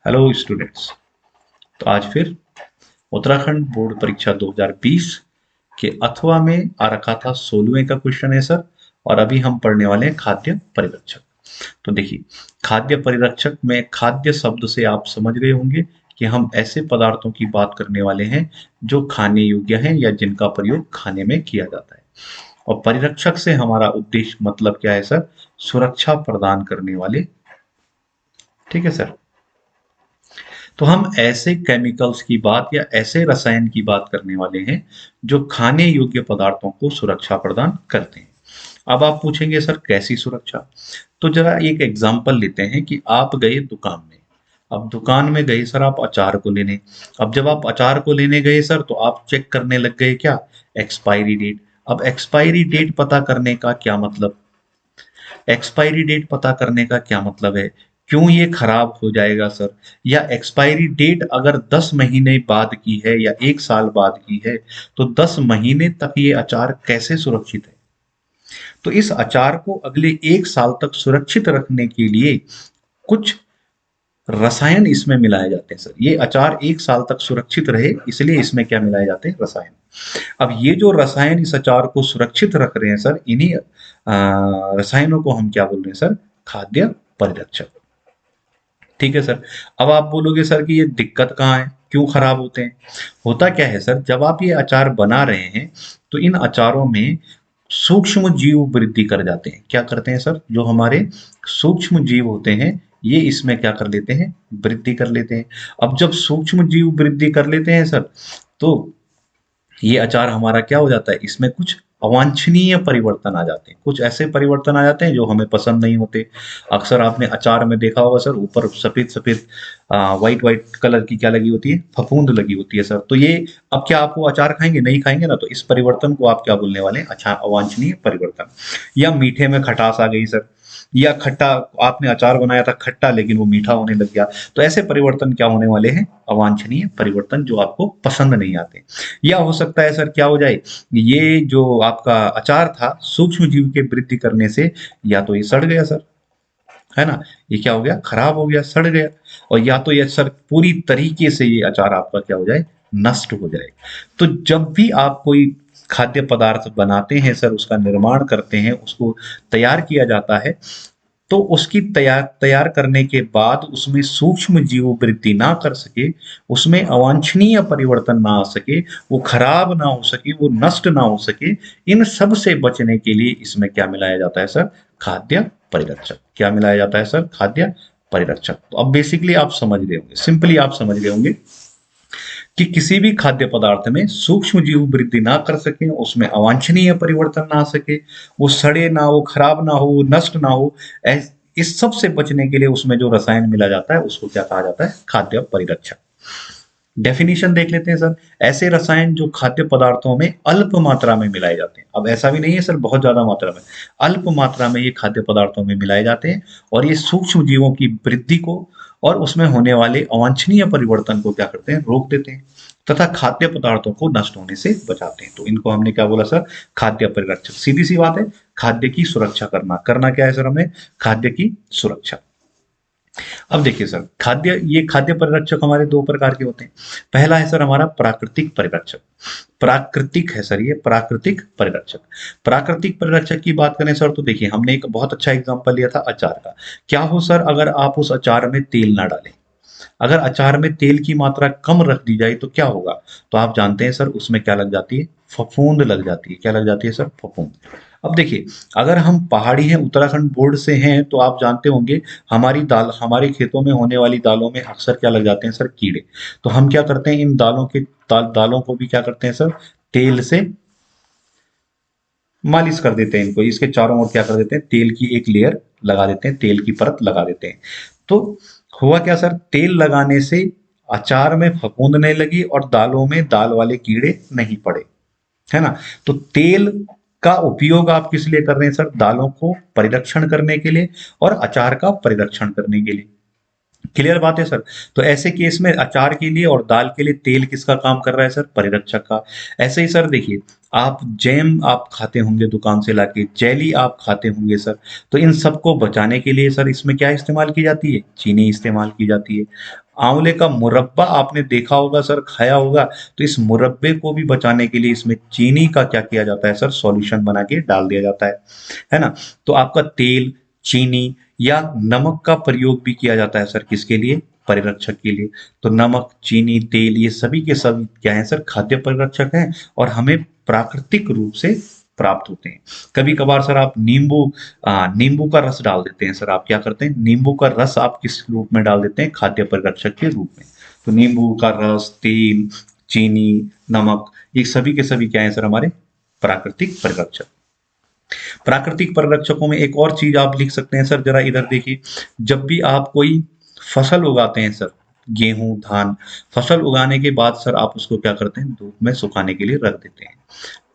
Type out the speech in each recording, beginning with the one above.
Hello students. तो आज फिर उत्तराखंड बोर्ड परीक्षा 2020 के अथवा में आ रखा था 16वें का क्वेश्चन है सर। और अभी हम पढ़ने वाले हैं खाद्य परिरक्षक। तो देखिए, खाद्य परिरक्षक में खाद्य शब्द से आप समझ गए होंगे कि हम ऐसे पदार्थों की बात करने वाले हैं जो खाने योग्य हैं या जिनका प्रयोग खाने में किया जाता है। और परिरक्षक से हमारा उद्देश्य मतलब क्या है सर? सुरक्षा प्रदान करने वाले। ठीक है सर। तो हम ऐसे केमिकल्स की बात या ऐसे रसायन की बात करने वाले हैं जो खाने योग्य पदार्थों को सुरक्षा प्रदान करते हैं। अब आप पूछेंगे सर कैसी सुरक्षा? तो जरा एक एग्जांपल लेते हैं कि आप गए दुकान में। अब दुकान में गए सर आप अचार को लेने। अब जब आप अचार को लेने गए सर तो आप चेक करने लग गए क्या? Expiry date. अब एक्सपायरी डेट पता करने का क्या मतलब? एक्सपायरी डेट पता करने का क्या मतलब है? क्यों ये खराब हो जाएगा सर? या एक्सपायरी डेट अगर 10 महीने बाद की है या 1 साल बाद की है तो 10 महीने तक ये अचार कैसे सुरक्षित है? तो इस अचार को अगले 1 साल तक सुरक्षित रखने के लिए कुछ रसायन इसमें मिलाए जाते हैं सर। ये अचार 1 साल तक सुरक्षित रहे इसलिए इसमें क्या मिलाए जाते हैं? रसायन। अब ये जो रसायन इस अचार को सुरक्षित रख रहे हैं सर, इन्हीं रसायनों को हम क्या बोल रहे हैं सर? खाद्य परिरक्षक। ठीक है सर। अब आप बोलोगे सर कि ये दिक्कत कहाँ है, क्यों खराब होते हैं? होता क्या है सर, जब आप ये अचार बना रहे हैं तो इन अचारों में सूक्ष्म जीव वृद्धि कर जाते हैं। क्या करते हैं सर? जो हमारे सूक्ष्म जीव होते हैं ये इसमें क्या कर लेते हैं? वृद्धि कर लेते हैं। अब जब सूक्ष्म जीव वृद्धि कर लेते हैं सर तो ये अचार हमारा क्या हो जाता है? इसमें कुछ अवांछनीय परिवर्तन आ जाते हैं। कुछ ऐसे परिवर्तन आ जाते हैं जो हमें पसंद नहीं होते। अक्सर आपने अचार में देखा होगा सर, ऊपर सफेद सफेद व्हाइट व्हाइट कलर की क्या लगी होती है? फफूंद लगी होती है सर। तो ये, अब क्या आप वो अचार खाएंगे? नहीं खाएंगे ना। तो इस परिवर्तन को आप क्या बोलने वाले हैं? अच्छा, अवांछनीय परिवर्तन। या मीठे में खटास आ गई सर, या खट्टा, आपने अचार बनाया था खट्टा लेकिन वो मीठा होने लग गया। तो ऐसे परिवर्तन क्या होने वाले हैं? अवांछनीय परिवर्तन, जो आपको पसंद नहीं आते। या हो सकता है सर क्या हो जाए, ये जो आपका अचार था सूक्ष्म जीव के वृद्धि करने से या तो ये सड़ गया सर, है ना? ये क्या हो गया? खराब हो गया, सड़ गया। और या तो ये सर पूरी तरीके से ये अचार आपका क्या हो जाए? नष्ट हो जाए। तो जब भी आप कोई खाद्य पदार्थ बनाते हैं सर, उसका निर्माण करते हैं, उसको तैयार किया जाता है, तो उसकी तैयार तैयार करने के बाद उसमें सूक्ष्म जीव वृद्धि ना कर सके, उसमें अवांछनीय परिवर्तन ना आ सके, वो खराब ना हो सके, वो नष्ट ना हो सके, इन सब से बचने के लिए इसमें क्या मिलाया जाता है सर? खाद्य परिरक्षक। क्या मिलाया जाता है सर? खाद्य परिरक्षक। तो अब बेसिकली आप समझ गए होंगे, सिंपली आप समझ गए होंगे कि किसी भी खाद्य पदार्थ में सूक्ष्म जीव वृद्धि ना कर सके, उसमें अवांछनीय परिवर्तन ना आ सके, वो सड़े ना, वो खराब ना हो, वो नष्ट ना हो, इस सब से बचने के लिए उसमें जो रसायन मिला जाता है उसको क्या कहा जाता है? खाद्य परिरक्षक। डेफिनेशन देख लेते हैं सर। ऐसे रसायन जो खाद्य पदार्थों में अल्प मात्रा में मिलाए जाते हैं। अब ऐसा भी नहीं है सर बहुत ज्यादा मात्रा में, अल्प मात्रा में ये खाद्य पदार्थों में मिलाए जाते हैं और ये सूक्ष्म जीवों की वृद्धि को और उसमें होने वाले अवांछनीय परिवर्तन को क्या करते हैं? रोक देते हैं तथा खाद्य पदार्थों को नष्ट होने से बचाते हैं। तो इनको हमने क्या बोला सर? खाद्य परिरक्षक। सीधी सी बात है, खाद्य की सुरक्षा करना। करना क्या है सर हमें? खाद्य की सुरक्षा। अब देखिए सर, ये खाद्य परिरक्षक हमारे दो प्रकार के होते हैं। पहला है सर हमारा प्राकृतिक परिरक्षक। प्राकृतिक है सर, ये प्राकृतिक परिरक्षक। प्राकृतिक परिरक्षक की बात करें सर तो देखिए, हमने एक बहुत अच्छा एग्जांपल लिया था अचार का। क्या हो सर अगर आप उस अचार में तेल ना डालें? अगर अचार में तेल की मात्रा कम रख दी जाए तो क्या होगा? तो आप जानते हैं सर उसमें क्या लग जाती है? फफूंद लग जाती है। क्या लग जाती है सर? फफूंद। अब देखिए, अगर हम पहाड़ी हैं, उत्तराखंड बोर्ड से हैं, तो आप जानते होंगे हमारे खेतों में होने वाली दालों में अक्सर क्या लग जाते हैं सर? कीड़े। तो हम क्या करते हैं, इन दालों को भी क्या करते हैं सर? तेल से मालिश कर देते हैं। इनको इसके चारों ओर क्या कर देते हैं? तेल की एक लेयर लगा देते हैं, तेल की परत लगा देते हैं। तो हुआ क्या सर? तेल लगाने से अचार में फफूंद नहीं लगी और दालों में दाल वाले कीड़े नहीं पड़े, है ना? तो तेल का उपयोग आप किस लिए कर रहे हैं सर? दालों को परिरक्षण करने के लिए और अचार का परिरक्षण करने के लिए। क्लियर बात है सर। तो ऐसे केस में अचार के लिए और दाल के लिए तेल किसका काम कर रहा है सर? परिरक्षक का। ऐसे ही सर देखिए, आप जैम आप खाते होंगे दुकान से लाके, जेली आप खाते होंगे सर, तो इन सबको बचाने के लिए सर इसमें क्या इस्तेमाल की जाती है? चीनी इस्तेमाल की जाती है। आंवले का मुरब्बा आपने देखा होगा सर, खाया होगा, तो इस मुरब्बे को भी बचाने के लिए इसमें चीनी का क्या किया जाता है सर? सॉल्यूशन बना के डाल दिया जाता है ना? तो आपका तेल, चीनी या नमक का प्रयोग भी किया जाता है सर, किसके लिए? परिरक्षक के लिए। तो नमक, चीनी, तेल ये सभी के सभी क्या है सर? खाद्य परिरक्षक हैं और हमें प्राकृतिक रूप से प्राप्त होते हैं। कभी कभार सर आप नींबू का रस डाल देते हैं सर। आप क्या करते हैं? नींबू का रस आप किस रूप में डाल देते हैं? खाद्य परिरक्षक के रूप में। तो नींबू का रस, तेल, चीनी, नमक, ये सभी के सभी क्या है सर? हमारे प्राकृतिक परिरक्षक। प्राकृतिक परिरक्षकों में एक और चीज आप लिख सकते हैं सर, जरा इधर देखिए। जब भी आप कोई फसल उगाते हैं सर, गेहूं, धान, फसल उगाने के बाद सर आप उसको क्या करते हैं? धूप में सुखाने के लिए रख देते हैं।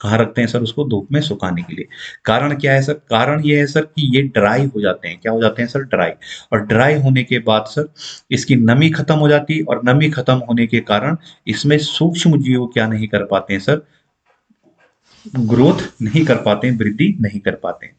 कहाँ रखते हैं सर उसको? धूप में सुखाने के लिए। कारण क्या है सर? कारण ये है सर कि ये ड्राई हो जाते हैं। क्या हो जाते हैं सर? ड्राई। और ड्राई होने के बाद सर इसकी नमी खत्म हो जाती है, और नमी खत्म होने के कारण इसमें सूक्ष्म जीव क्या नहीं कर पाते हैं सर? ग्रोथ नहीं कर पाते हैं, वृद्धि नहीं कर पाते हैं।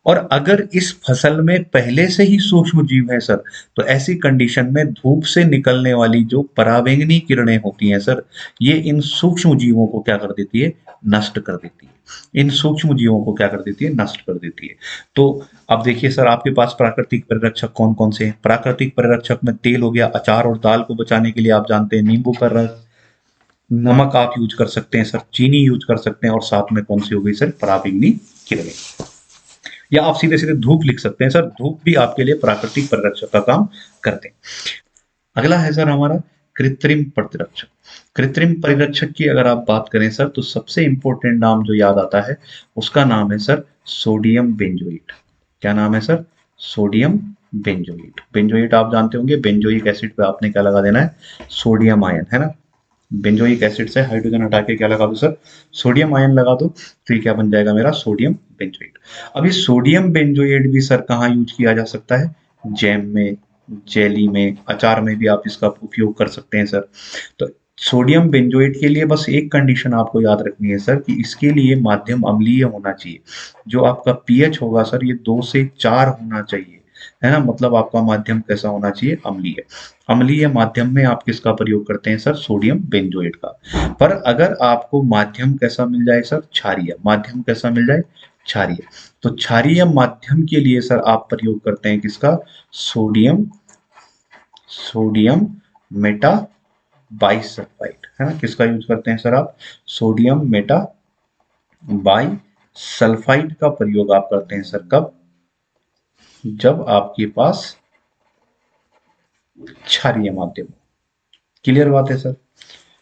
और अगर इस फसल में पहले से ही सूक्ष्म जीव है सर, तो ऐसी कंडीशन में धूप से निकलने वाली जो पराबैंगनी किरणें होती हैं सर, ये इन सूक्ष्म जीवों को क्या कर देती है? नष्ट कर देती है। इन सूक्ष्म जीवों को क्या कर देती है? नष्ट कर देती है। तो अब देखिए सर, आपके पास प्राकृतिक परिरक्षक कौन कौन से हैं? प्राकृतिक परिरक्षक में तेल हो गया, अचार और दाल को बचाने के लिए आप जानते हैं नींबू का रस, नमक आप यूज कर सकते हैं सर, चीनी यूज कर सकते हैं, और साथ में कौन सी हो गई सर? पराबैंगनी किरणें। या आप सीधे सीधे धूप लिख सकते हैं सर, धूप भी आपके लिए प्राकृतिक परिरक्षक का काम करते हैं। अगला है सर हमारा कृत्रिम प्रतिरक्षक। कृत्रिम परिरक्षक की अगर आप बात करें सर, तो सबसे इंपॉर्टेंट नाम जो याद आता है उसका नाम है सर सोडियम बेंजोएट। क्या नाम है सर? Sodium benzoate. बेंजोएट आप जानते होंगे, बेंजोइक एसिड पे आपने क्या लगा देना है? सोडियम आयन, है ना? बेंजोइक एसिड से हाइड्रोजन हटा के क्या लगा दो सर? सोडियम आयन लगा दो, तो ये क्या बन जाएगा मेरा? Sodium benzoate. अभी सोडियम बेंजोएट भी सर कहाँ यूज किया जा सकता है? जैम में, जेली में, अचार में भी आप इसका उपयोग कर सकते हैं सर। तो सोडियम बेंजोएट के लिए बस एक कंडीशन आपको याद रखनी है सर, कि इसके लिए माध्यम अम्लीय होना चाहिए। जो आपका पीएच होगा सर, ये 2 से 4 होना चाहिए, है ना? मतलब आपका माध्यम कैसा होना चाहिए? अम्लीय। अम्लीय माध्यम में आप किसका प्रयोग करते हैं सर? सोडियम बेंजोएट का। पर अगर आपको माध्यम कैसा मिल जाए सर? क्षारीय। माध्यम कैसा मिल जाए? क्षारीय। तो क्षारीय माध्यम के लिए सर आप प्रयोग करते हैं किसका? सोडियम सोडियम मेटा बाइसल्फाइड, है ना? किसका यूज करते हैं सर आप? सोडियम मेटा बाई सल्फाइड का प्रयोग आप करते हैं सर, कब? जब आपके पास क्षारीय माध्यम। क्लियर बात है सर?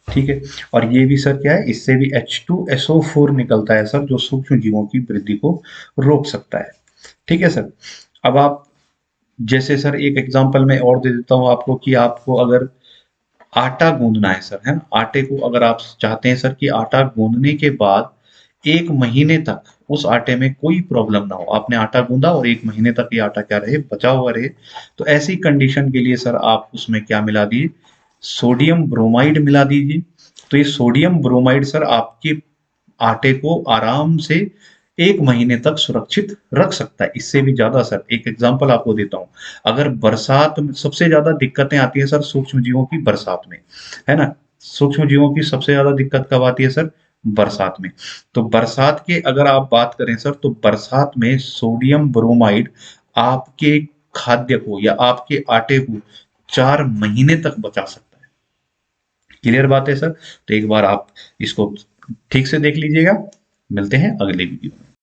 ठीक है। और ये भी सर क्या है? इससे भी H2SO4 निकलता है सर, जो सूक्ष्म जीवों की वृद्धि को रोक सकता है। ठीक है सर। अब आप जैसे सर एक एग्जांपल मैं और दे देता हूं आपको, कि आपको अगर आटा गूंदना है सर, है ना? आटे को अगर आप चाहते हैं सर कि आटा गूंदने के बाद 1 महीने तक उस आटे में कोई प्रॉब्लम ना हो, आपने आटा गूंदा और 1 महीने तक ये आटा क्या रहे? बचा हुआ रहे। तो ऐसी कंडीशन के लिए सर आप उसमें क्या मिला दिए? सोडियम ब्रोमाइड मिला दीजिए। तो ये सोडियम ब्रोमाइड सर आपके आटे को आराम से 1 महीने तक सुरक्षित रख सकता है। इससे भी ज्यादा सर, एक एग्जांपल आपको देता हूं। अगर बरसात में सबसे ज्यादा दिक्कतें आती है सर सूक्ष्म जीवों की, बरसात में, है ना? सूक्ष्म जीवों की सबसे ज्यादा दिक्कत कब आती है सर? बरसात में। तो बरसात के अगर आप बात करें सर, तो बरसात में सोडियम ब्रोमाइड आपके खाद्य को या आपके आटे को 4 महीने तक बचा सकता है। क्लियर बात है सर? तो एक बार आप इसको ठीक से देख लीजिएगा। मिलते हैं अगले वीडियो में।